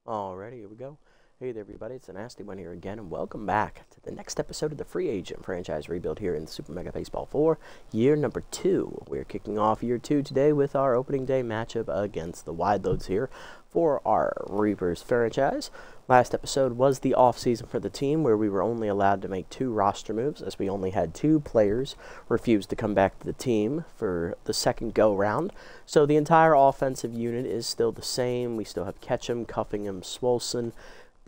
Alrighty, here we go. Hey there, everybody. It's a Nasty One here again, and welcome back to the next episode of the Free Agent franchise rebuild here in Super Mega Baseball 4, year number 2. We're kicking off year 2 today with our opening day matchup against the Wideloads here for our Reapers franchise. Last episode was the off-season for the team, where we were only allowed to make 2 roster moves, as we only had 2 players refuse to come back to the team for the second go-round. So the entire offensive unit is still the same. We still have Ketchum, Cuffingham, Swolson,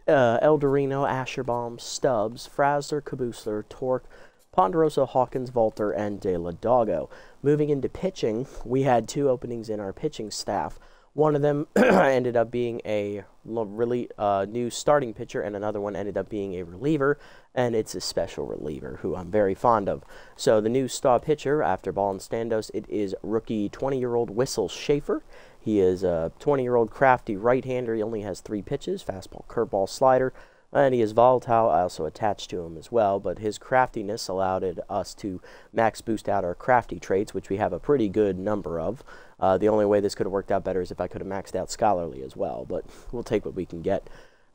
Eldorino, Asherbaum, Stubbs, Frazzler, Caboosler, Torque, Ponderosa, Hawkins, Volter, and De La Doggo. Moving into pitching, we had 2 openings in our pitching staff. One of them ended up being a really new starting pitcher, and another one ended up being a reliever, and it's a special reliever who I'm very fond of. So the new star pitcher after Ballinstandos, it is rookie 20-year-old Whistle Schaefer. He is a 20-year-old crafty right-hander. He only has 3 pitches, fastball, curveball, slider, and he is volatile, also attached to him as well, but his craftiness allowed us to max boost out our crafty traits, which we have a pretty good number of. The only way this could have worked out better is if I could have maxed out scholarly as well, but we'll take what we can get.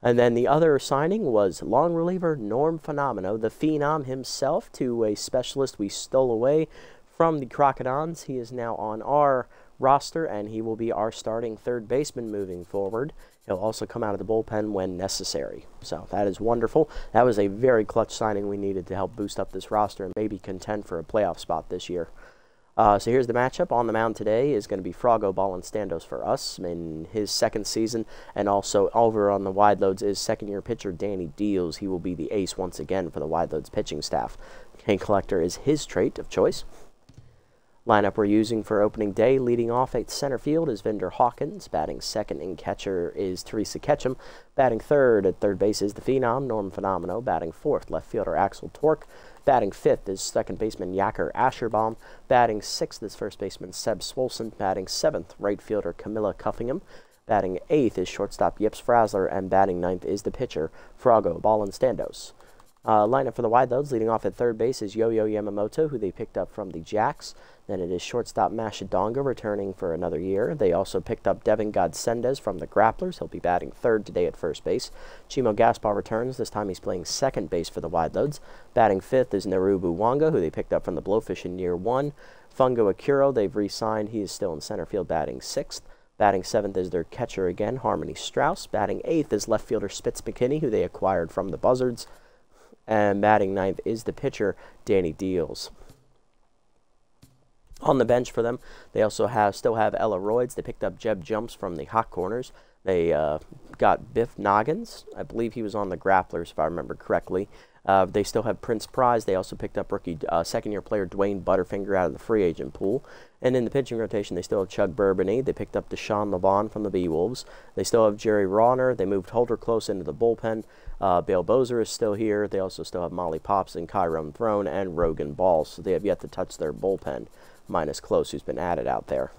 And then the other signing was long reliever Norm Phenomeno, the Phenom himself, to a specialist we stole away from the Crocodons. He is now on our roster, and he will be our starting third baseman moving forward. He'll also come out of the bullpen when necessary. So that is wonderful. That was a very clutch signing we needed to help boost up this roster and maybe contend for a playoff spot this year. So here's the matchup. On the mound today is going to be Froggo Ballinstandos for us in his second season, and also over on the Wideloads is second-year pitcher Danny Deals. He will be the ace once again for the Wideloads pitching staff. Cane Collector is his trait of choice. Lineup we're using for opening day, leading off at center field is Vendor Hawkins. Batting second and catcher is Teresa Ketchum. Batting third at third base is the Phenom, Norm Phenomeno. Batting fourth, left fielder Axel Torque. Batting fifth is second baseman Yacker Asherbaum. Batting sixth is first baseman Seb Swolson. Batting seventh, right fielder Camilla Cuffingham. Batting eighth is shortstop Yips Frazzler. And batting ninth is the pitcher Froggo Ballinstandos. Lineup for the Wideloads, leading off at third base is Yo-Yo Yamamoto, who they picked up from the Jacks. Then it is shortstop Mashadonga, returning for another year. They also picked up Devin Godsendez from the Grapplers. He'll be batting third today at first base. Chimo Gaspar returns. This time he's playing second base for the Wideloads. Batting fifth is Narubu Wanga, who they picked up from the Blowfish in year 1. Fungo Akuro, they've re-signed. He is still in center field, batting sixth. Batting seventh is their catcher again, Harmony Strauss. Batting eighth is left fielder Spitz McKinney, who they acquired from the Buzzards. And batting ninth is the pitcher, Danny Deals. On the bench for them, they also still have Ella Royds. They picked up Jeb Jumps from the Hot Corners. They got Biff Noggins. I believe he was on the Grapplers, if I remember correctly. They still have Prince Prize. They also picked up rookie second-year player Dwayne Butterfinger out of the free agent pool. And in the pitching rotation, they still have Chug Bourbony. They picked up Deshaun LeBon from the B-Wolves. They still have Jerry Rawner. They moved Holder Close into the bullpen. Bale Bozer is still here. They also still have Molly Pops and Chiron Throne and Rogan Ball. So they have yet to touch their bullpen, minus Close, who's been added out there.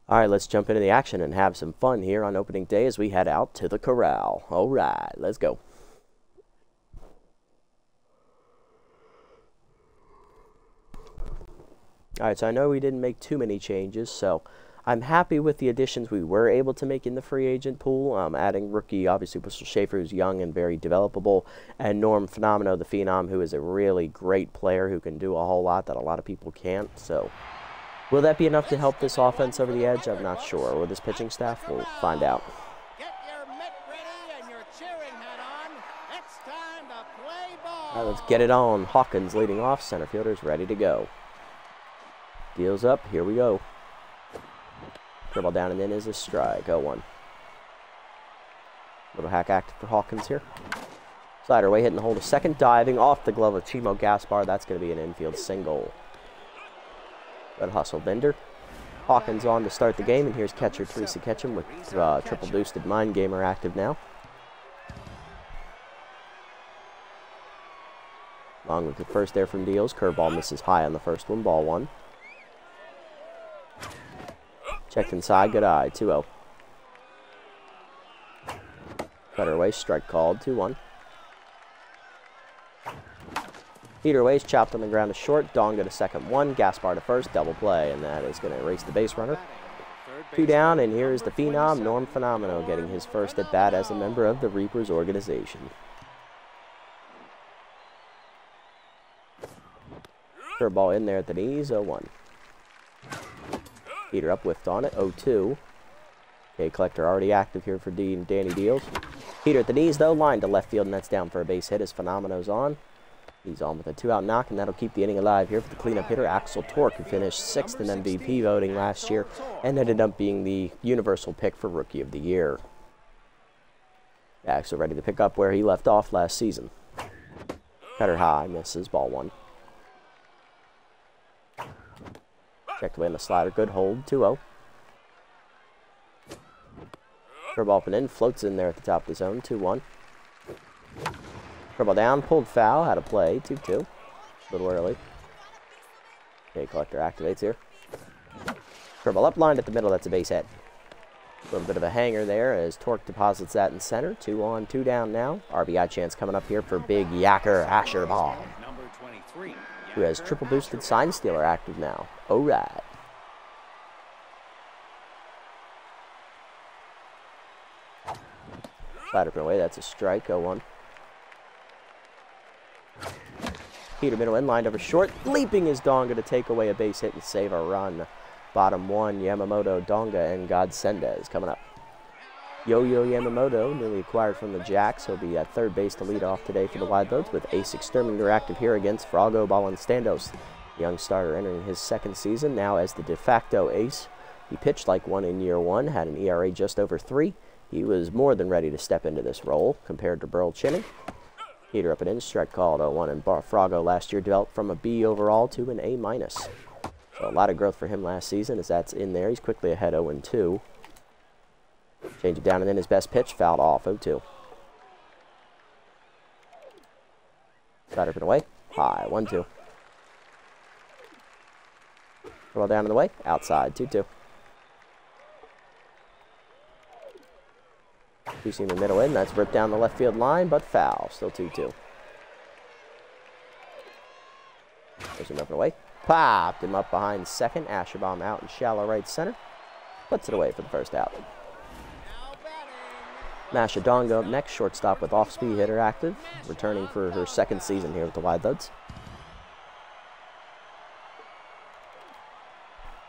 All right, let's jump into the action and have some fun here on opening day as we head out to the corral. All right, let's go. All right, so I know we didn't make too many changes, so I'm happy with the additions we were able to make in the free agent pool. Adding rookie, obviously, Whistle Schaefer, who's young and very developable, and Norm Phenomeno, the Phenom, who is a really great player who can do a whole lot that a lot of people can't. So will that be enough to help this offense over the edge? I'm not sure. Or this pitching staff? We'll find out. Get your mitt ready and your cheering hat on. It's time to play ball. All right, let's get it on. Hawkins leading off. Center fielder's ready to go. Deals up. Here we go. Dribble down and in is a strike. 0-1. Little hack active for Hawkins here. Slider away, hitting the hole to second. Diving off the glove of Chimo Gaspar. That's going to be an infield single. Good hustle, Bender. Hawkins on to start the game, and here's catcher Teresa Ketchum with triple boosted Mind Gamer active now. Long with the first there from Deals. Curveball misses high on the first one. Ball 1. Checked inside. Good eye. 2-0. Cutter away. Strike called. 2-1. Heater ways, chopped on the ground to short. Donga to second 1. Gaspar to first. Double play, and that is going to erase the base runner. Third 2 down, and here is the phenom, Norm Phenomenal, getting his first at-bat as a member of the Reapers organization. Curveball in there at the knees, 0-1. Heater up, whiffed on it, 0-2. Okay, collector already active here for Danny Deals. Heater at the knees, though, line to left field, and that's down for a base hit as Phenomenos on. He's on with a 2-out knock, and that'll keep the inning alive here for the cleanup hitter, Axel Torque, who finished 6th in MVP voting last year and ended up being the universal pick for Rookie of the Year. Axel ready to pick up where he left off last season. Cutter high, misses, ball 1. Checked away in the slider, good hold, 2-0. Curveball up and in, floats in there at the top of the zone, 2-1. Curveball down, pulled foul, had a play, 2-2. A little early. Okay, collector activates here. Curveball up, lined at the middle, that's a base hit. A little bit of a hanger there as Torque deposits that in center. 2 on, 2 down now. RBI chance coming up here for big Yacker Asherbaum, who has triple boosted sign stealer active now. All right. Slider up and away, that's a strike, 0-1. Heater middle in, lined over short. Leaping is Donga to take away a base hit and save a run. Bottom 1, Yamamoto, Donga, and Godsendez coming up. Yo-Yo Yamamoto, newly acquired from the Jacks. He'll be at third base to lead off today for the Wideloads with Ace Exterminator active here against Frago Balanstandos. Young starter entering his 2nd season now as the de facto ace. He pitched like one in year 1, had an ERA just over 3. He was more than ready to step into this role compared to Burl Chinning. Heater up and in, strike called 0-1, and Frago last year developed from a B overall to an A-. So a lot of growth for him last season as that's in there. He's quickly ahead 0-2. Change it down and then his best pitch, fouled off, 0-2. Slider up and away, high, 1-2. Well down and away, outside, 2-2. Two-seam in the middle in, that's ripped down the left field line, but foul, still 2-2. Push him up and away. Popped him up behind second. Asherbaum out in shallow right center. Puts it away for the first out. Masha Donga up next, shortstop with off-speed hitter active, returning for her 2nd season here with the Wideloads.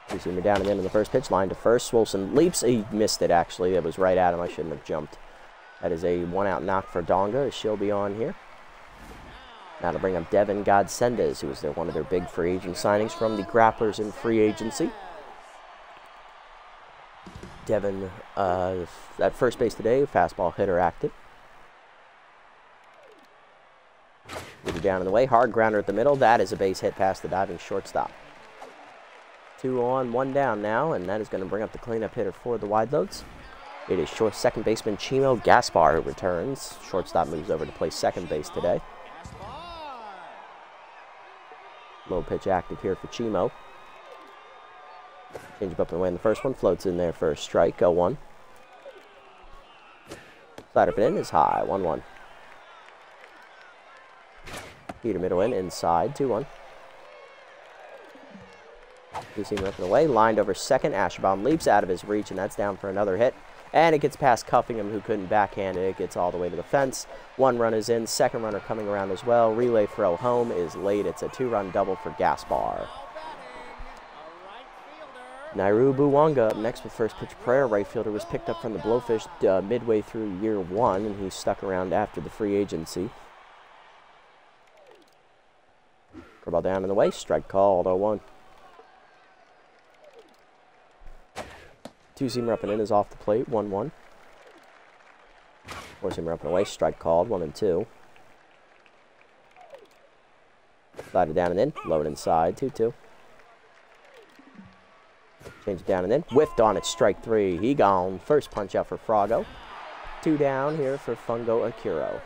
Two-seamer down and into the first pitch, line to first. Swolson leaps. He missed it, actually. It was right at him. I shouldn't have jumped. That is a 1-out knock for Donga, as she'll be on here. Now to bring up Devin Godsendez, who was one of their big free agent signings from the Grapplers in free agency. Devin at first base today, fastball hitter active. Move it down in the way, hard grounder at the middle. That is a base hit past the diving shortstop. 2 on, 1 down now, and that is going to bring up the cleanup hitter for the Wideloads. It is second baseman Chimo Gaspar who returns. Shortstop moves over to play second base today. Low pitch active here for Chimo. Change up and away in the first one. Floats in there for a strike, 0-1. Slider up and in is high, 1-1. Heater middle in, inside, 2-1. Two-seamer up and away, lined over second. Asherbaum leaps out of his reach, and that's down for another hit. And it gets past Cuffingham, who couldn't backhand it. It gets all the way to the fence. 1 run is in, 2nd runner coming around as well. Relay throw home is late. It's a 2-run double for Gaspar. Nairu Buwanga up next with first pitch prayer. Right fielder was picked up from the Blowfish midway through year 1, and he stuck around after the free agency. Curveball down in the way, strike called, 0-1. Two-seamer up and in is off the plate, 1-1. Four-seamer up and away, strike called, 1-2. Slider down and in, low and inside, 2-2. Change it down and in, whiffed on it, strike 3. He gone. First punch out for Frago. 2 down here for Fungo Akiro.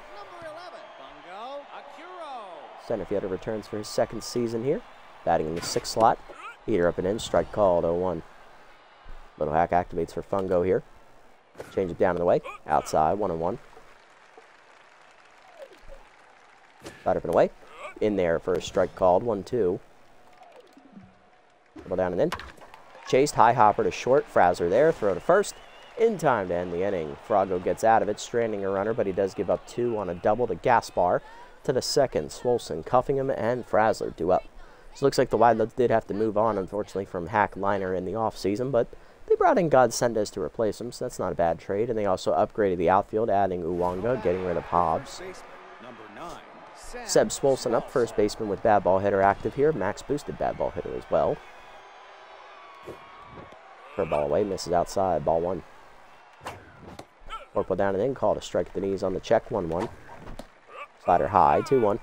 Center fielder returns for his 2nd season here. Batting in the 6th slot. Heater up and in, strike called, 0-1. Little hack activates for Fungo here. Change it down in the way. Outside, 1-1. Slider up and away. In there for a strike called, 1-2. Double down and in. Chased, high hopper to short. Fraser there, throw to first. In time to end the inning. Frago gets out of it, stranding a runner, but he does give up 2 on a double to Gaspar. To the second, Swolson, Cuffingham, and Fraser due up. So it looks like the Wideloads did have to move on, unfortunately, from Hack Liner in the offseason, but they brought in Godsendez to replace him, so that's not a bad trade. And they also upgraded the outfield, adding Uwanga, getting rid of Hobbs. Seb Swolson up, first baseman with bad ball hitter active here. Max boosted bad ball hitter as well. Curveball away, misses outside, ball 1. Forkball down and in, called a strike at the knees on the check, 1-1. Slider high, 2-1.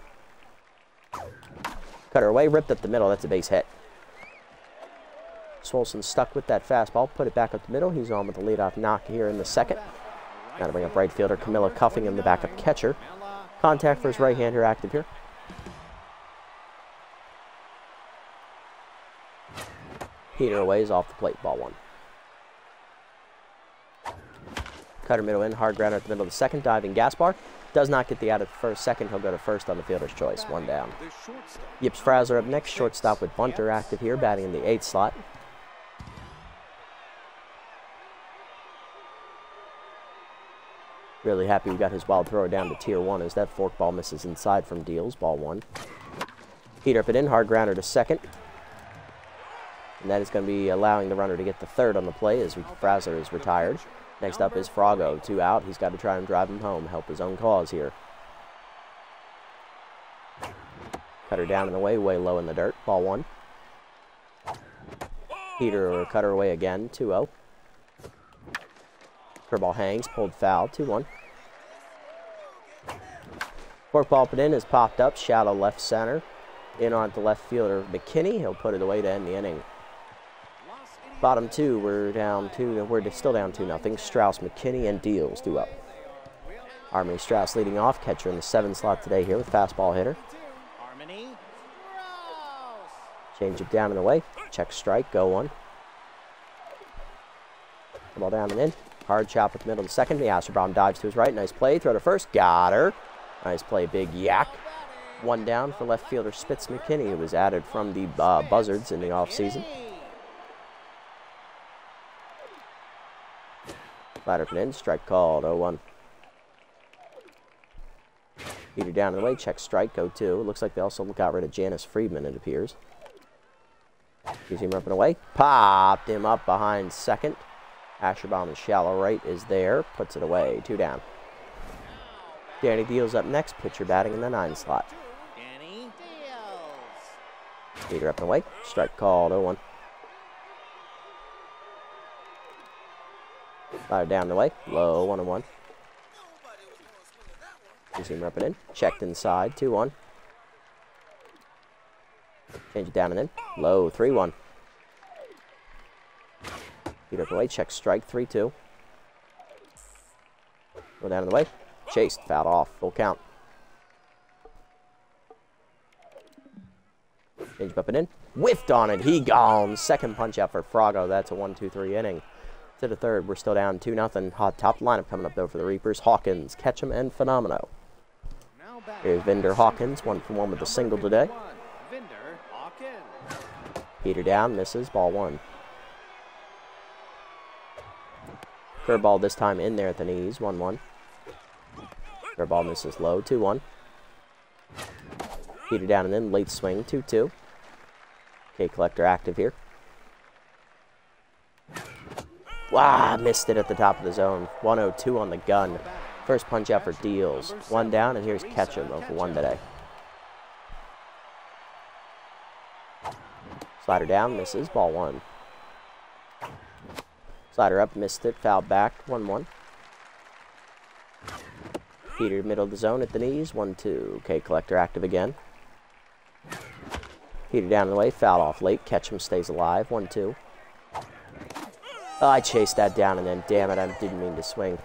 Cutter away, ripped up the middle, that's a base hit. Swolson stuck with that fastball, put it back up the middle. He's on with the leadoff knock here in the second. Got to bring up right fielder Camilla Cuffingham, the backup catcher. Contact for his right-hander active here. Heater away is off the plate, ball 1. Cutter middle in, hard grounder at the middle of the second, diving Gaspar. Does not get the out of the first. Second, he'll go to first on the fielder's choice, 1 down. Yips Fraser up next, shortstop with Bunter active here, batting in the 8th slot. Really happy we got his wild thrower down to tier 1 as that forkball misses inside from Deals, ball 1. Heater up and in, hard grounder to second. And that is going to be allowing the runner to get the third on the play as Fraser is retired. Next up is Frago, 2 out. He's got to try and drive him home, help his own cause here. Cutter down in the way low in the dirt, ball 1. Heater or cutter away again, 2-0. Curveball hangs, pulled foul, 2-1. Forkball put in is popped up, shallow left center. In on the left fielder McKinney. He'll put it away to end the inning. Bottom 2, we're down 2. We're still down 2-0. Strauss, McKinney, and Deals due up. Harmony Strauss leading off, catcher in the 7 slot today here with fastball hitter. Change it down and away. Check strike, go 1. Ball down and in. Hard chop at the middle of the second. The Astrobaum dives to his right. Nice play. Throw to first. Got her. Nice play, big yak. 1 down for left fielder Spitz McKinney, who was added from the Buzzards in the offseason. Slider from in, strike called, 0-1. Heater down and away, check strike, go 2. Looks like they also got rid of Janice Friedman, it appears. Gives him up and away, popped him up behind second. Asherbaum in shallow right is there, puts it away, 2 down. Danny Deals up next, pitcher batting in the 9 slot. Heater up and away, strike called, 0-1. Slider down the way, low, 1-1. You see him rep it in, checked inside, 2-1. Change it down and in, low, 3-1. Heat up away, check strike, 3-2. Go down in the way, chased, fouled off, full count. Change up and in, whiffed on it, he gone. Second punch out for Frago, that's a 1-2-3 inning. To the third, we're still down 2-0. Hot top lineup coming up though for the Reapers. Hawkins, Ketchum, and Phenomeno. Here's Vinder Hawkins, 1 for 1 with a single today. Heater down, misses, ball 1. Curveball this time in there at the knees, 1-1. Curveball misses low, 2-1. Heater down and in, late swing, 2-2. K Collector active here. Wow, missed it at the top of the zone. 1-0-2 on the gun. First punch out for Deals. 1 down, and here's Ketchum, 0 for 1 today. Slider down, misses, ball 1. Slider up, missed it, fouled back, 1-1. Heater middle of the zone at the knees, 1-2. K Collector active again. Heater down the way, fouled off late. Ketchum stays alive, 1-2. Oh, I chased that down and then, damn it, I didn't mean to swing.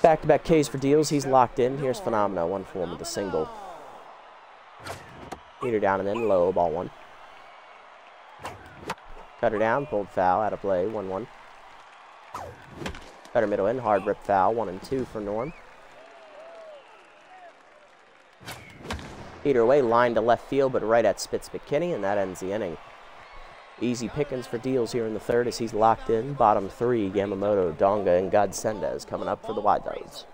Back-to-back Ks for Deals. He's locked in. Here's Phenomeno, 1 for 1 with a single. Heater down and then low, ball 1. Cutter down, pulled foul, out of play, 1-1. Cutter middle in, hard rip foul, 1-2 for Norm. Heater away, line to left field, but right at Spitz McKinney, and that ends the inning. Easy pickings for deals here in the third as he's locked in. Bottom three, Yamamoto, Donga, and Godsendez coming up for the Wideloads.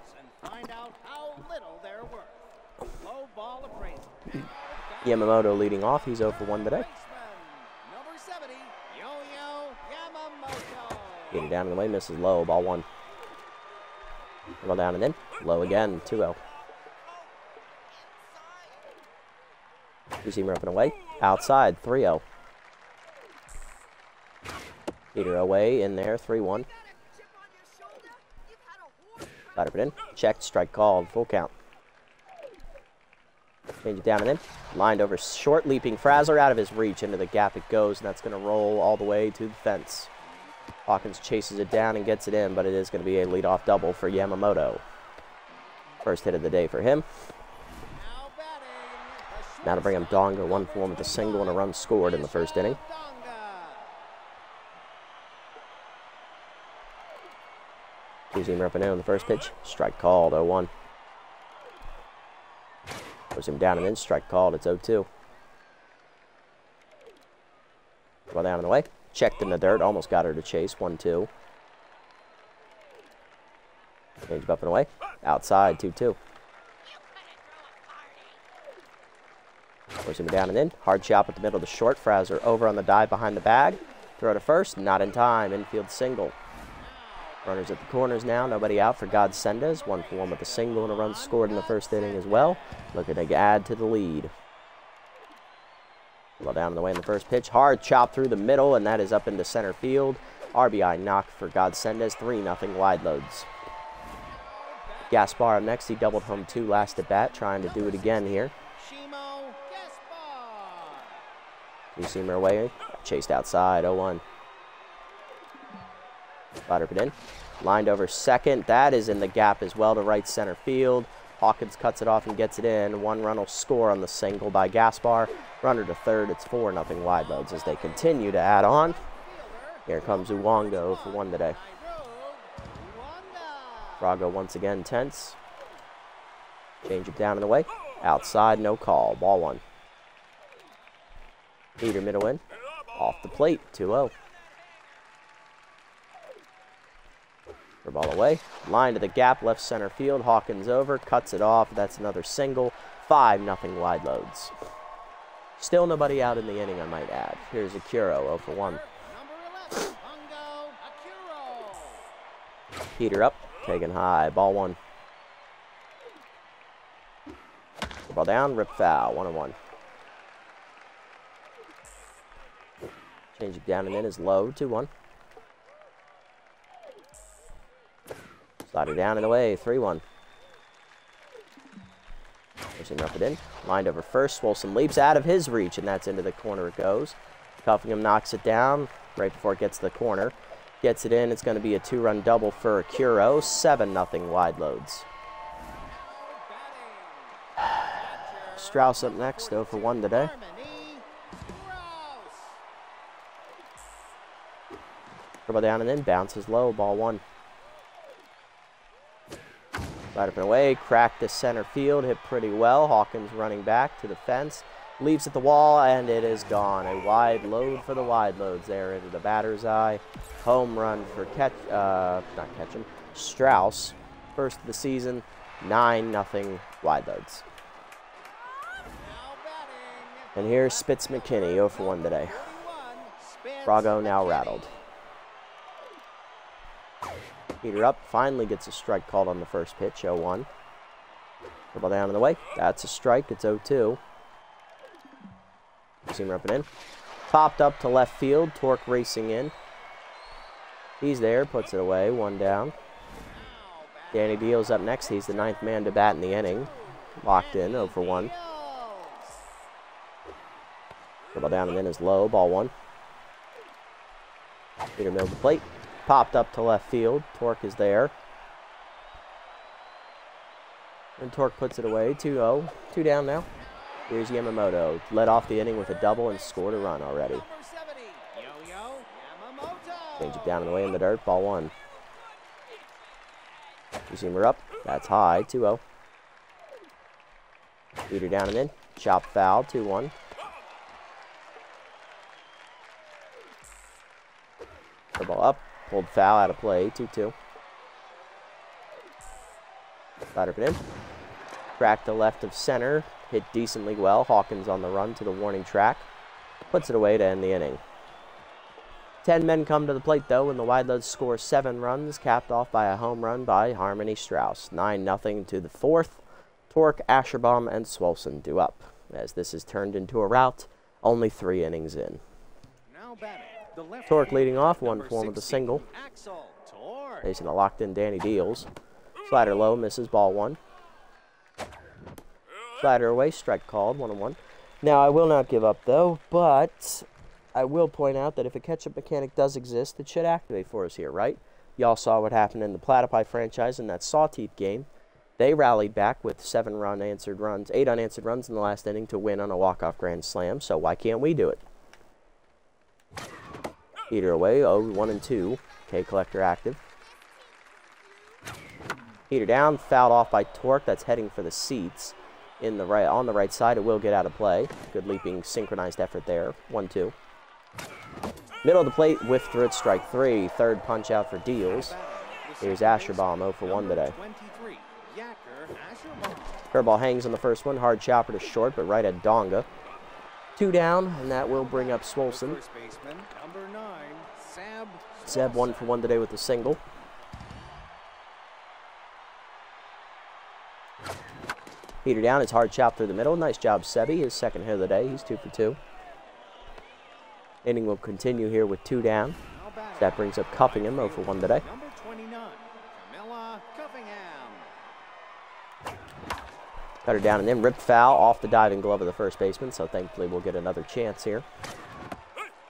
Yamamoto leading off. He's 0 for 1 today. Getting down in the way, misses low, ball 1. Ball down and in. Low again, 2-0. Two-seamer up and away. Outside, 3-0. Peter away, in there, 3-1. Ladder put in. Checked, strike called, full count. Change it down and in. Lined over short, leaping Frazzler out of his reach. Into the gap it goes, and that's going to roll all the way to the fence. Hawkins chases it down and gets it in, but it is going to be a leadoff double for Yamamoto. First hit of the day for him. Now to bring him Donga, 1 for 1 with a single and a run scored in the first inning. Two-seamer up and in on the first pitch. Strike called, 0-1. Goes him down and in, strike called, it's 0-2. Ball down and away. Checked in the dirt, almost got her to chase, 1-2. Change up and away. Outside, 2-2. Goes him down and in. Hard chop at the middle of the short. Frazzler over on the dive behind the bag. Throw to first, not in time. Infield single. Runners at the corners now. Nobody out for Godsendez. 1 for 1 with a single and a run scored in the first inning as well. Looking to add to the lead. Well down in the way in the first pitch. Hard chop through the middle, and that is up into center field. RBI knock for Godsendez. 3-0 Wideloads. Gaspar up next. He doubled home 2 last at bat. Trying to do it again here. Two-seamer away. Chased outside. 0-1. Slider put in. Lined over second. That is in the gap as well to right center field. Hawkins cuts it off and gets it in. 1 run will score on the single by Gaspar. Runner to third. It's 4-0 Wideloads as they continue to add on. Here comes Uwanga 0 for 1 today. Brago once again tense. Change it down in the way. Outside, no call. Ball 1. Peter middle in. Off the plate, 2-0. For ball away. Line to the gap, left center field. Hawkins over, cuts it off. That's another single. 5-0 Wideloads. Still nobody out in the inning, I might add. Here's Akuro, 0 for 1. Peter up, taken high. Ball 1. Ball down, rip foul, 1-1. Change it down and in is low, 2-1. Slider down and away, 3-1. Pushing up it in. Lined over first. Swolson leaps out of his reach, and that's into the corner it goes. Cuffingham knocks it down right before it gets to the corner. Gets it in. It's going to be a 2-run double for Akuro. 7-0 Wideloads. Strauss up next, 0 for 1 today. Dribble down and in, bounces low, ball 1. Right up and away, cracked to center field, hit pretty well. Hawkins running back to the fence, leaps at the wall, and it is gone. A wide load for the Wideloads there into the batter's eye. Home run for Strauss. First of the season, 9-0 Wideloads. And here's Spitz McKinney, 0 for 1 today. Brago now rattled. Peter up, finally gets a strike called on the first pitch, 0-1. Ball down in the way, that's a strike, it's 0-2. Seamer up and in. Popped up to left field, Torque racing in. He's there, puts it away, 1 down. Danny Deal's up next, he's the 9th man to bat in the inning. Locked in, 0 for 1. Ball down and in is low, ball 1. Peter milled the plate. Popped up to left field. Torque is there. And Torque puts it away. 2-0. 2 down now. Here's Yamamoto. Led off the inning with a double and scored a run already. Change it down in the way in the dirt. Ball 1. Two-seamer up. That's high. 2-0. Peter down and in. Chop foul. 2-1. Ball up, pulled foul out of play, 2-2. Slider it in. Track to left of center, hit decently well. Hawkins on the run to the warning track. Puts it away to end the inning. 10 men come to the plate, though, and the Wideloads score 7 runs, capped off by a home run by Harmony Strauss. 9-0 to the 4th. Torque, Asherbaum, and Swolson due up. As this is turned into a rout, only 3 innings in. Torque leading off, one form with a single. Facing a locked-in Danny Deals. Slider low, misses, ball 1. Slider away, strike called, 1-1. Now, I will not give up, though, but I will point out that if a catch-up mechanic does exist, it should activate for us here, right? Y'all saw what happened in the Platypi franchise in that Sawteeth game. They rallied back with 8 unanswered runs in the last inning to win on a walk-off grand slam, so why can't we do it? Heater away, 0-1-2. K-Collector active. Heater down, fouled off by Torque. That's heading for the seats. On the right side, it will get out of play. Good leaping, synchronized effort there. 1-2. Middle of the plate, whiff through it, strike 3. Third punch out for Deals. Here's Asherbaum, 0-for-1 today. Curveball hangs on the first one. Hard chopper to short, but right at Donga. 2 down, and that will bring up Swolson. Seb 1-for-1 today with a single. Heater down, it's hard chop through the middle. Nice job, Sebi. His second hit of the day. He's 2-for-2. Inning will continue here with 2 down. That brings up Cuffingham, 0-for-1 today. Cutter down and then ripped foul off the diving glove of the first baseman, so thankfully we'll get another chance here.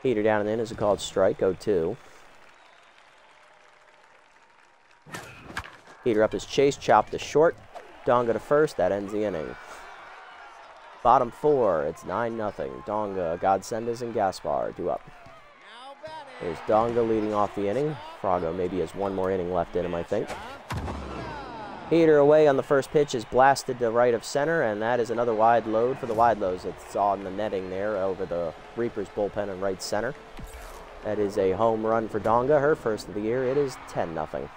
Heater down and in is a called strike, 0-2. Heater up his chase, chopped to short. Donga to first, that ends the inning. Bottom 4, it's 9-0. Donga, Godsendas, and Gaspar due up. Here's Donga leading off the inning. Frago maybe has 1 more inning left in him, I think. Heater away on the first pitch is blasted to right of center, and that is another wide load for the Wideloads. It's on the netting there over the Reapers bullpen in right center. That is a home run for Donga, her first of the year. It is 10-0.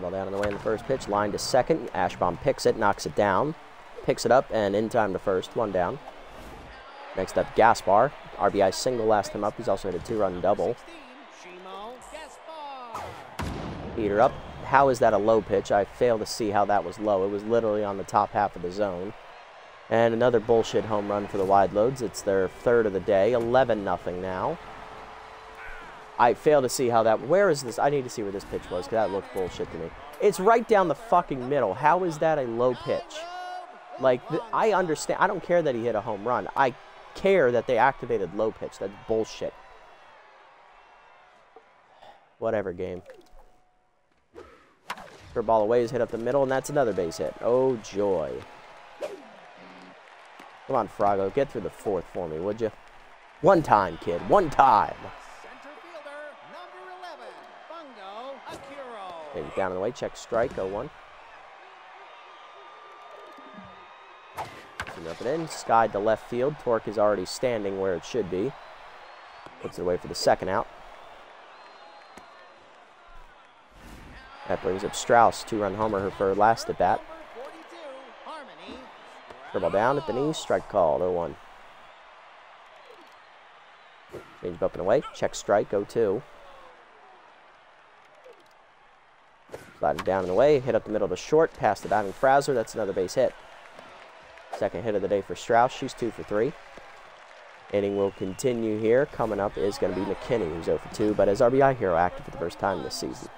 Ball down on the way in the first pitch, line to second. Ashbaum picks it, knocks it down, picks it up, and in time to first, 1 down. Next up, Gaspar. RBI single last time up. He's also hit a 2-run double. Heater up. How is that a low pitch? I fail to see how that was low. It was literally on the top half of the zone. And another bullshit home run for the Wideloads. It's their 3rd of the day, 11-0 now. I fail to see how that... Where is this? I need to see where this pitch was, because that looked bullshit to me. It's right down the fucking middle. How is that a low pitch? Like, I understand. I don't care that he hit a home run. I care that they activated low pitch. That's bullshit. Whatever, game. Ball away is hit up the middle, and that's another base hit. Oh, joy. Come on, Frago. Get through the 4th for me, would you? 1 time, kid. 1 time. Maybe down in the way, check strike, 0-1. Up and in, skied to left field. Torque is already standing where it should be. Puts it away for the 2nd out. That brings up Strauss, 2-run homer her for last at bat. Ball down at the knee, strike called, 0-1. Change up and away, check strike, 0-2. Sliding down and away, hit up the middle to short, past the diving Fraser. That's another base hit. 2nd hit of the day for Strauss. She's 2-for-3. Inning will continue here. Coming up is going to be McKinney, who's 0-for-2, but as RBI hero active for the first time this season.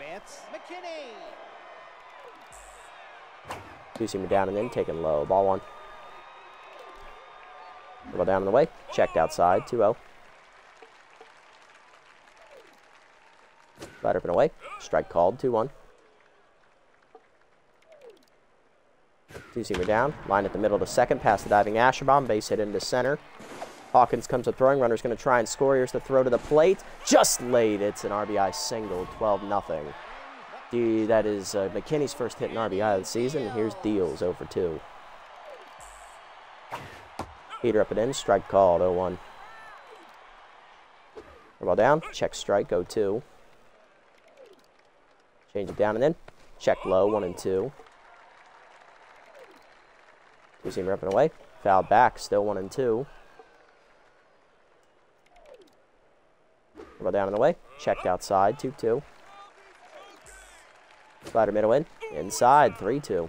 2-seamer down and in, taken low. Ball 1. Ball down and away, checked outside, 2-0. Slide up and away, strike called, 2-1. 2-seamer down, line at the middle to second, past the diving Asherbaum, base hit into center. Hawkins comes up throwing, runner's going to try and score. Here's the throw to the plate, just late. It's an RBI single, 12-0. That is McKinney's first hit in RBI of the season. And here's Deals, 0 for 2. Heater up and in, strike called, 0-1. Ball down, check strike, 0-2. Change it down and in, check low, 1-2. Two-seamer up and away, foul back, still 1-2. Ball down and away, checked outside, 2-2. Slider middle in, inside, 3-2.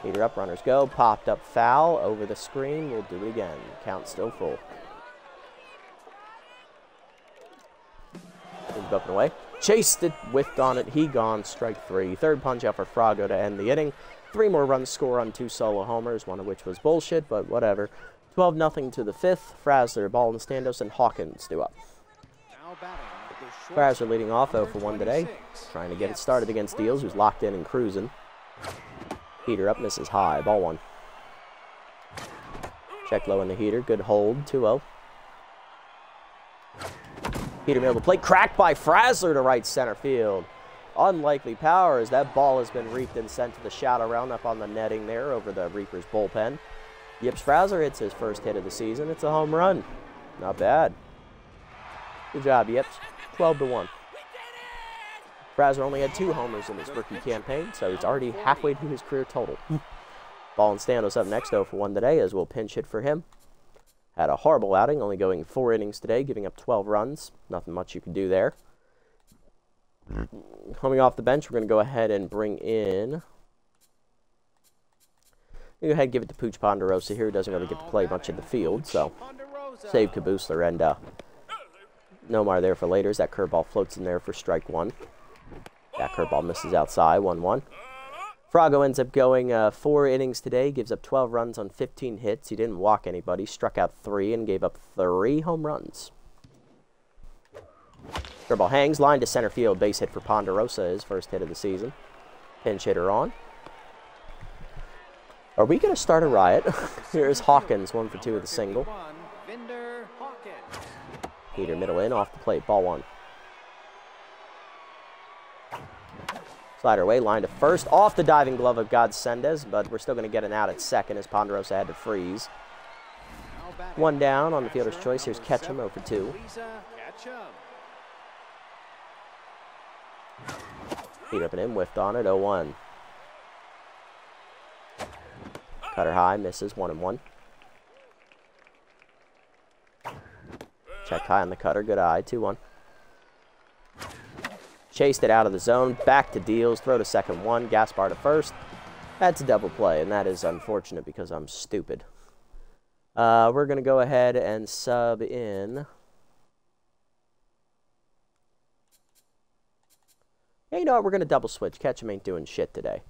Heater up, runners go, popped up foul, over the screen, we'll do it again. Count still full. Up and away, chased it, whiffed on it, he gone, strike 3. Third punch out for Frago to end the inning. 3 more runs score on 2 solo homers, one of which was bullshit, but whatever. 12-0 to the 5th. Frasler, Ball, and Standos, and Hawkins do up. Frasler leading off 0 for 1 today, trying to get it started against Deals, who's locked in and cruising. Heater up, misses high, ball 1. Check low in the heater, good hold, 2-0. Heater middle of the plate, cracked by Frasler to right center field. Unlikely power as that ball has been reaped and sent to the shadow round up on the netting there over the Reapers bullpen. Yips Frasler hits his first hit of the season. It's a home run. Not bad. Good job, Yips. 12-1. Frasler only had 2 homers in his rookie campaign, so he's already halfway to his career total. Ball and Standos up next, 0 for 1 today, as we'll pinch hit for him. Had a horrible outing, only going 4 innings today, giving up 12 runs. Nothing much you can do there. Coming off the bench, we're going to go ahead and bring in... Go ahead and give it to Pooch Ponderosa here, who doesn't really get to play much in the field, so save Kabusler, and Nomar there for later as that curveball floats in there for strike 1. That curveball misses outside, 1-1. Frago ends up going 4 innings today, gives up 12 runs on 15 hits. He didn't walk anybody, struck out 3, and gave up 3 home runs. Curveball hangs, line to center field, base hit for Ponderosa, his first hit of the season. Pinch hitter on. Are we going to start a riot? Here's Hawkins, 1 for 2 with a single. Heater middle in, off the plate, ball 1. Slider away, line to first, off the diving glove of Godsendez, but we're still going to get an out at second as Ponderosa had to freeze. 1 down on the fielder's choice. Here's Ketchum, 0 for 2. Heat up and in, whiffed on it, 0-1. Cutter high, misses, 1-1. Checked high on the cutter, good eye, 2-1. Chased it out of the zone, back to Deals, throw to second 1, Gaspar to first. That's a double play, and that is unfortunate because I'm stupid. We're going to go ahead and sub in. Yeah, you know what? We're going to double switch. Ketchum ain't doing shit today.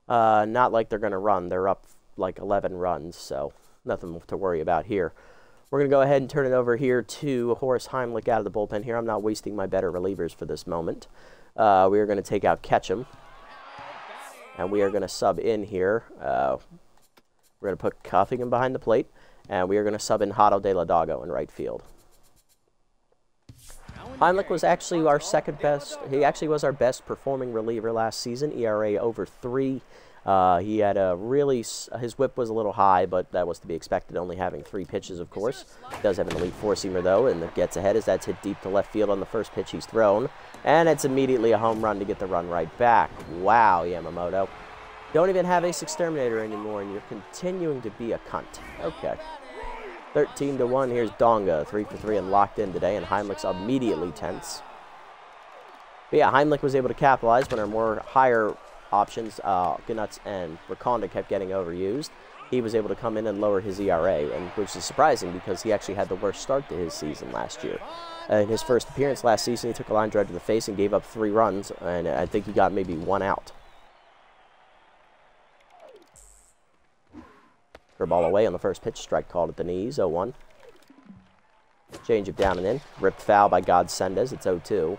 Not like they're going to run. They're up like 11 runs, so nothing to worry about here. We're going to go ahead and turn it over here to Horace Heimlich out of the bullpen here. I'm not wasting my better relievers for this moment. We are going to take out Ketchum, and we are going to sub in here. We're going to put Cuffingham behind the plate, and we are going to sub in Hato de la Dago in right field. Heimlich was actually our second best. He actually was our best performing reliever last season. ERA over 3. He had a really, his whip was a little high, but that was to be expected, only having 3 pitches, of course. He does have an elite 4-seamer, though, and it gets ahead as that's hit deep to left field on the first pitch he's thrown. And it's immediately a home run to get the run right back. Wow, Yamamoto. Don't even have Ace Exterminator anymore, and you're continuing to be a cunt. Okay. 13-1, here's Donga, 3 for 3 and locked in today, and Heimlich's immediately tense. But yeah, Heimlich was able to capitalize when our more higher options, Gnuts and Rakonda, kept getting overused. He was able to come in and lower his ERA, and which is surprising because he actually had the worst start to his season last year. In his first appearance last season, he took a line drive to the face and gave up 3 runs, and I think he got maybe 1 out. Ball away on the first pitch, strike called at the knees, 0-1. Change it down and in, ripped foul by Godsendez, it's 0-2.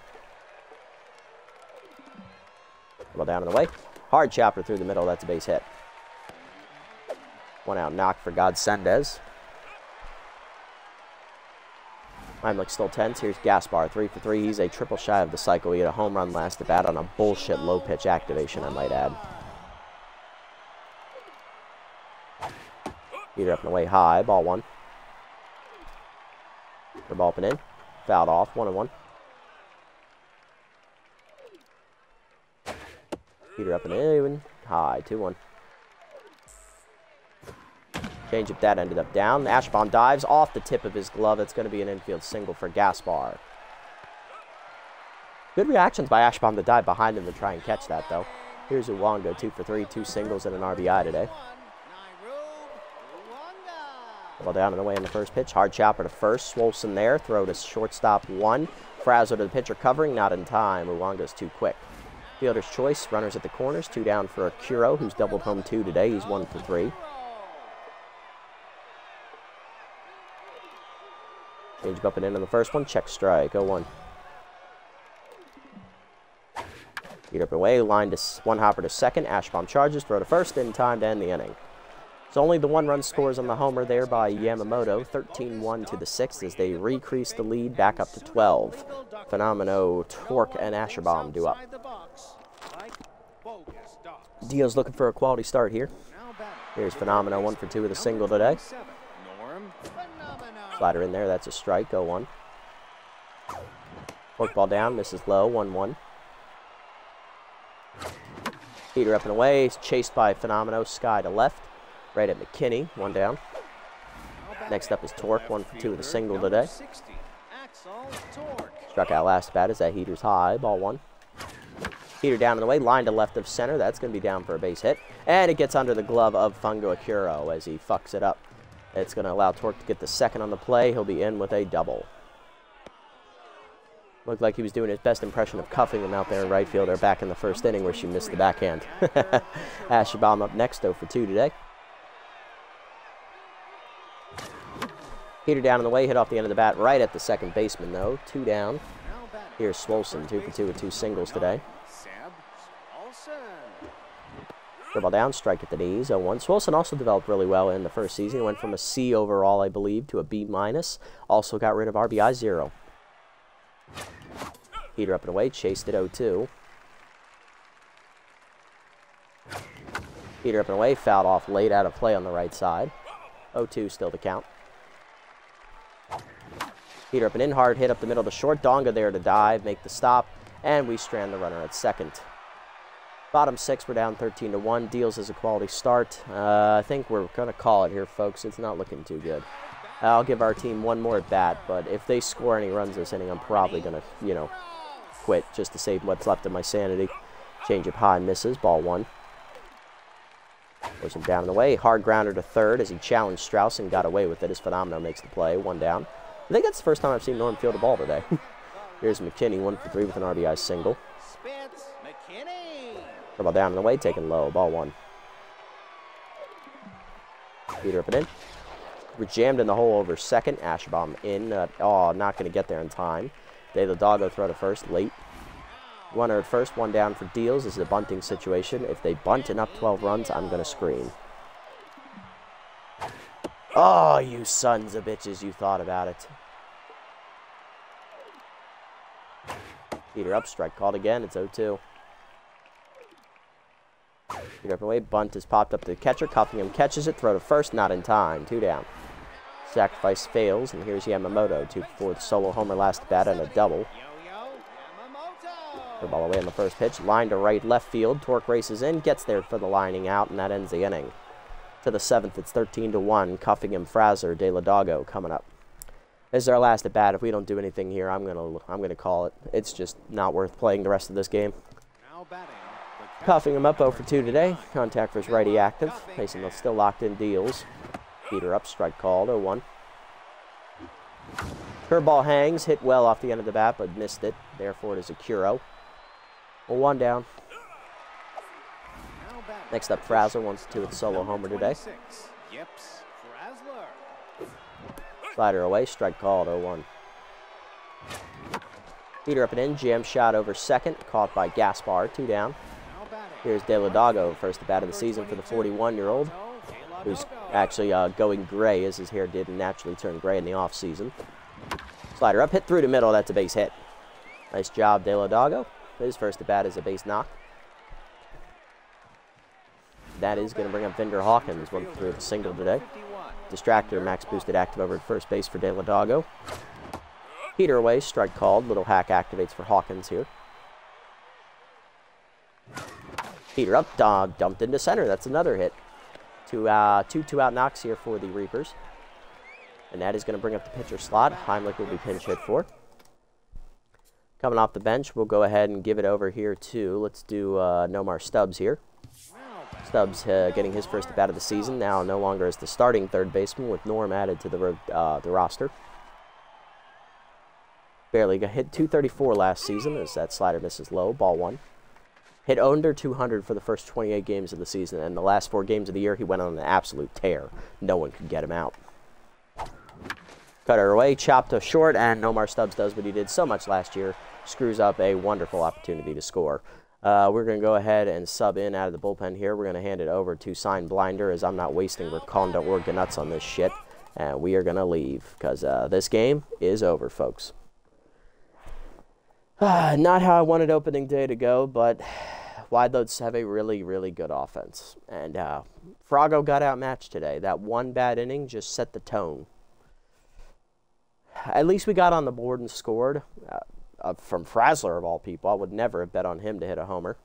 Ball down and away, hard chopper through the middle, that's a base hit. 1 out knock for Godsendez. Heimlich's still tense. Here's Gaspar, 3 for 3. He's a triple shy of the cycle. He had a home run last at bat on a bullshit low pitch activation, I might add. Heater up and away high, ball 1. The ball up and in. Fouled off, 1-1. Heater up and in, high, 2-1. Change up that ended up down. Ashbaum dives off the tip of his glove. That's going to be an infield single for Gaspar. Good reactions by Ashbaum to dive behind him to try and catch that, though. Here's Uwanga, 2 for 3, 2 singles and an RBI today. Ball down and away in the first pitch. Hard chopper to first. Swolson there. Throw to shortstop 1. Frazzler to the pitcher covering. Not in time. Uwanga's too quick. Fielder's choice. Runners at the corners. 2 down for Akiro, who's doubled home 2 today. He's 1 for 3. Change up and in on the first one. Check strike. 0-1. Heat up and away. Line to 1 hopper to second. Ashbaum charges. Throw to first. In time to end the inning. It's only the 1-run scores on the homer there by Yamamoto. 13-1 to the 6th as they recrease the lead back up to 12. Phenomeno, Torque, and Asherbaum do up. Dio's looking for a quality start here. Here's Phenomeno, 1 for 2 with a single today. Slider in there, that's a strike, 0-1. Fork ball down, misses low, 1-1. Heater up and away, chased by Phenomeno, Sky to left. Right at McKinney, 1 down. Next up is Torque, 1 for 2 with a single today. Struck out last bat as that heater's high, ball 1. Heater down and away, line to left of center. That's going to be down for a base hit. And it gets under the glove of Fungo Akiro as he fucks it up. It's going to allow Torque to get the second on the play. He'll be in with a double. Looked like he was doing his best impression of cuffing him out there in right field. They're back in the first inning where she missed the backhand. Asherbaum up next, 0 for 2 today. Heater down in the way, hit off the end of the bat right at the second baseman, though. 2 down. Here's Swolson, 2 for 2 with 2 singles today. Ball down, strike at the knees, 0-1. Swolson also developed really well in the first season. He went from a C overall, I believe, to a B-. Also got rid of RBI 0. Heater up and away, chased at 0-2. Heater up and away, fouled off late, out of play on the right side. 0-2 still to count. Heater up and in, hard hit up the middle to short. Donga there to dive, make the stop, and we strand the runner at second. Bottom 6, we're down 13-1. Deals as a quality start. I think we're going to call it here, folks. It's not looking too good. I'll give our team 1 more at bat, but if they score any runs this inning, I'm probably going to, quit just to save what's left of my sanity. Change up high, misses, ball 1. Push him down and away. Hard grounder to third as he challenged Strauss and got away with it as Phenomeno makes the play. 1 down. I think that's the first time I've seen Norm field a ball today. Here's McKinney, 1 for 3 with an RBI single. Ball down and away, taken low, ball 1. Heater up and in. We're jammed in the hole over second. Asherbaum in. Not going to get there in time. De La Doggo throw to first, late. Runner at first, 1 down for Deals. This is a bunting situation. If they bunt and up 12 runs, I'm going to scream. Oh, you sons of bitches, you thought about it. Heater up, strike called again. It's 0-2. Heater up and away, bunt is popped up to the catcher. Cuffingham catches it, throw to first, not in time. 2 down. Sacrifice fails, and here's Yamamoto, 2 for 4 with solo homer last at bat and a double. The ball away on the first pitch, line to right left field. Torque races in, gets there for the lining out, and that ends the inning. To the 7th, it's 13-1. Cuffingham, Fraser, De La Doggo coming up. This is our last at bat. If we don't do anything here, I'm gonna call it. It's just not worth playing the rest of this game. Cuffingham up 0 for 2 today. Contact for his righty active. Mason still locked in Deals. Heater up, strike called, 0-1. Curveball hangs, hit well off the end of the bat, but missed it. Therefore, it is a Akiro. 1 down. Next up, Frazzler, 1 for 2 with a solo homer today. Slider away, strike called, 0-1. Heater up and in, jam shot over second, caught by Gaspar, 2 down. Here's De La Doggo, first at bat of the season for the 41-year-old, who's actually going gray as his hair did naturally turn gray in the offseason. Slider up, hit through the middle. That's a base hit. Nice job, Deladago. His first at bat is a base knock. That is going to bring up Vinder Hawkins, one through the single today. Distractor, max boosted active over at first base for Deladago. Heater away, strike called. Little hack activates for Hawkins here. Heater up, dumped into center. That's another hit. Two out knocks here for the Reapers. And that is going to bring up the pitcher slot. Heimlich will be pinch hit for. Coming off the bench, we'll go ahead and give it over here to, let's do Nomar Stubbs here. Stubbs getting his first at bat of the season, now no longer as the starting third baseman with Norm added to the roster. Barely got hit 234 last season as that slider misses low, ball one. Hit under 200 for the first 28 games of the season, and the last 4 games of the year he went on an absolute tear. No one could get him out. Cutter away, chopped to short, and Nomar Stubbs does what he did so much last year, screws up a wonderful opportunity to score. We're going to go ahead and sub in out of the bullpen here. We're going to hand it over to Sign Blinder as I'm not wasting Rakonda or Ganuts on this shit. And we are going to leave because this game is over, folks. Not how I wanted opening day to go, but Wideloads have a really, really good offense. And Frago got outmatched today. That one bad inning just set the tone. At least we got on the board and scored. From Frazzler, of all people. I would never have bet on him to hit a homer.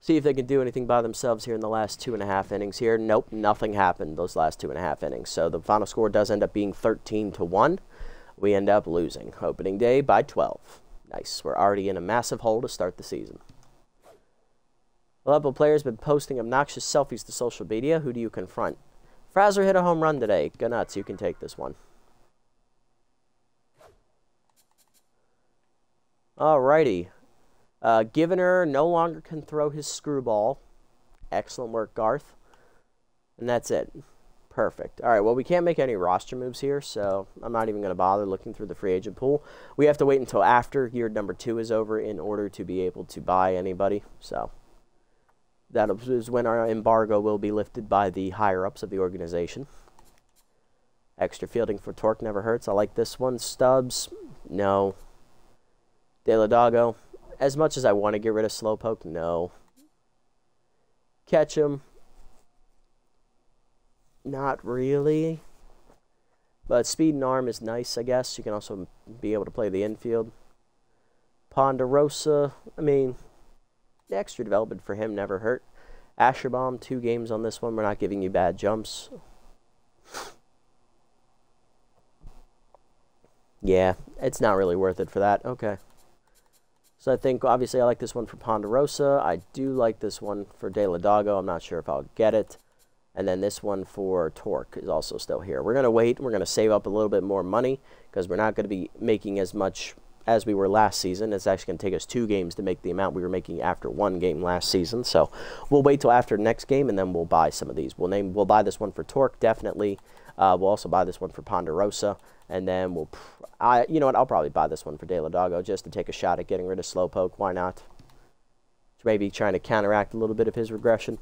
See if they can do anything by themselves here in the last 2.5 innings here. Nope, nothing happened those last 2.5 innings. So the final score does end up being 13-1. We end up losing opening day by 12. Nice. We're already in a massive hole to start the season. A lot of players have been posting obnoxious selfies to social media. Who do you confront? Frazzler hit a home run today. Go nuts. You can take this one. Alrighty. Givener no longer can throw his screwball. Excellent work, Garth. And that's it. Perfect. Alright, well, we can't make any roster moves here, so I'm not even going to bother looking through the free agent pool. We have to wait until after year number 2 is over in order to be able to buy anybody. So that is when our embargo will be lifted by the higher-ups of the organization. Extra fielding for Torque never hurts. I like this one. Stubbs, no. Deladago, as much as I want to get rid of Slowpoke, no. Ketchum, not really. But speed and arm is nice, I guess. You can also be able to play the infield. Ponderosa, I mean, the extra development for him never hurt. Asherbaum, 2 games on this one. We're not giving you bad jumps. Yeah, it's not really worth it for that. Okay. So I think, obviously, I like this one for Ponderosa. I do like this one for Deladago. I'm not sure if I'll get it. And then this one for Torque is also still here. We're going to wait. We're going to save up a little bit more money because we're not going to be making as much as we were last season. It's actually going to take us 2 games to make the amount we were making after 1 game last season. So we'll wait till after the next game, and then we'll buy some of these. We'll buy this one for Torque, definitely. We'll also buy this one for Ponderosa. And then you know what, I'll probably buy this one for Deladago just to take a shot at getting rid of Slowpoke. Why not? Maybe trying to counteract a little bit of his regression.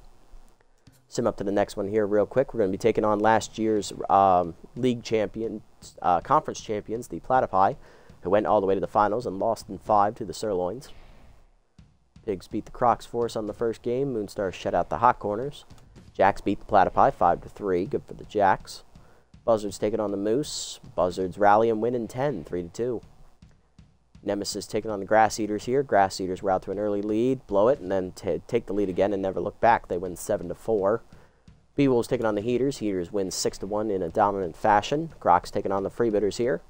Sim up to the next one here real quick. We're going to be taking on last year's league champion, conference champions, the Platypi, who went all the way to the finals and lost in 5 to the Sirloins. Pigs beat the Crocs for us on the first game. Moonstars shut out the Hot Corners. Jacks beat the Platypi 5-3. Good for the Jacks. Buzzards taking on the Moose. Buzzards rally and win in 10, 3-2. Nemesis taking on the Grass Eaters here. Grass Eaters were out to an early lead, blow it, and then take the lead again and never look back. They win 7-4. B-Wolves taking on the Heaters. Heaters win 6-1 in a dominant fashion. Crocs taking on the Freebitters here.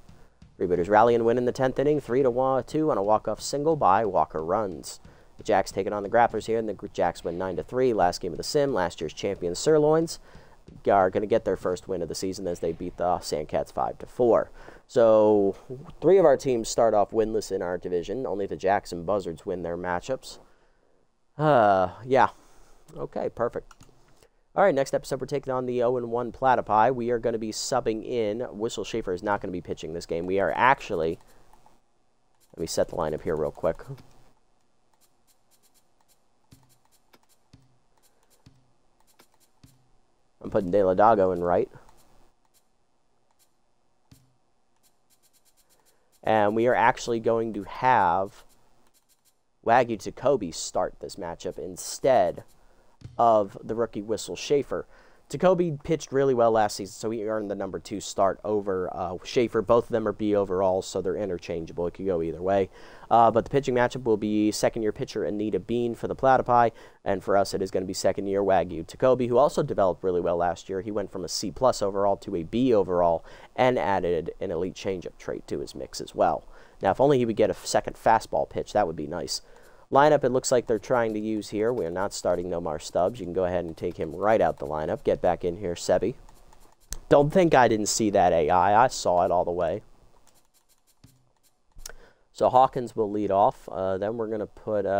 Freebitters rally and win in the 10th inning, 3-2 on a walk-off single by Walker Runs. The Jacks taking on the Grapplers here, and the Jacks win 9-3. Last game of the Sim, last year's champions Sirloins are going to get their first win of the season as they beat the Sandcats 5-4. So 3 of our teams start off winless in our division. Only the Jacks and Buzzards win their matchups. Yeah. Okay, perfect. All right, next episode we're taking on the 0-1 Platypi. We are going to be subbing in. Whistle Schaefer is not going to be pitching this game. We are actually... Let me set the lineup here real quick. I'm putting Deladago in right. And we are actually going to have Wagyu Jacoby start this matchup instead of the rookie Whistle Schaefer. Jacoby pitched really well last season, so he earned the number 2 start over Schaefer. Both of them are B overalls, so they're interchangeable. It could go either way. But the pitching matchup will be second-year pitcher Anita Bean for the Platypi, and for us it is going to be second-year Wagyu Jacoby, who also developed really well last year. He went from a C+ overall to a B overall and added an elite changeup trait to his mix as well. Now, if only he would get a second fastball pitch, that would be nice. Lineup, it looks like they're trying to use here. We're not starting Nomar Stubbs. You can go ahead and take him right out the lineup. Get back in here, Sebi. Don't think I didn't see that AI. I saw it all the way. So Hawkins will lead off. Then we're going to put... you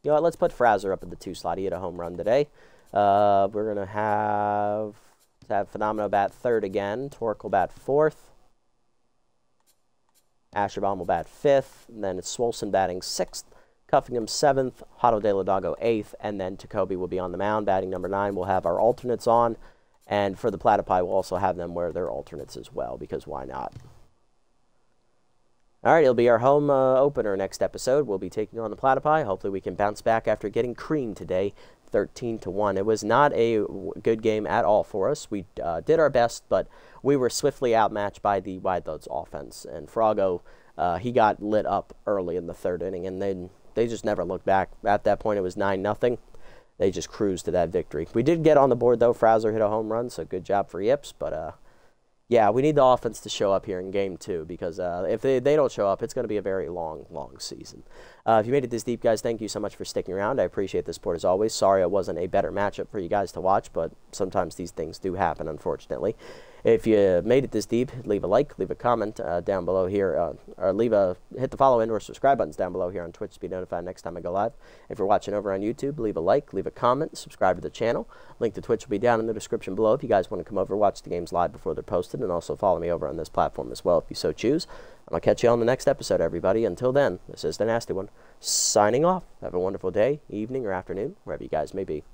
know what, let's put Fraser up in the 2 slot. He hit a home run today. We're going to have Phenomeno bat 3rd again. Torque will bat 4th. Asherbaum will bat 5th, and then it's Swolson batting 6th, Cuffingham 7th, Hato de la Dago 8th, and then Jacoby will be on the mound batting number 9. We'll have our alternates on, and for the Platypi, we'll also have them wear their alternates as well, because why not? All right, it'll be our home opener next episode. We'll be taking on the Platypi. Hopefully we can bounce back after getting creamed today, 13-1. It was not a good game at all for us. We did our best, but we were swiftly outmatched by the Wideloads offense. And Frago, he got lit up early in the 3rd inning, and then they just never looked back. At that point, it was 9-0. They just cruised to that victory. We did get on the board, though. Fraser hit a home run, so good job for Yips. But, yeah, we need the offense to show up here in Game 2 because if they don't show up, it's going to be a very long, long season. If you made it this deep, guys, thank you so much for sticking around. I appreciate the support as always. Sorry it wasn't a better matchup for you guys to watch, but sometimes these things do happen, unfortunately. If you made it this deep, leave a like, leave a comment down below here, or hit the follow and or subscribe buttons down below here on Twitch to be notified next time I go live. If you're watching over on YouTube, leave a like, leave a comment, subscribe to the channel. Link to Twitch will be down in the description below if you guys want to come over, watch the games live before they're posted, and also follow me over on this platform as well if you so choose. And I'll catch you on the next episode, everybody. Until then, this is the Nasty One, signing off. Have a wonderful day, evening, or afternoon, wherever you guys may be.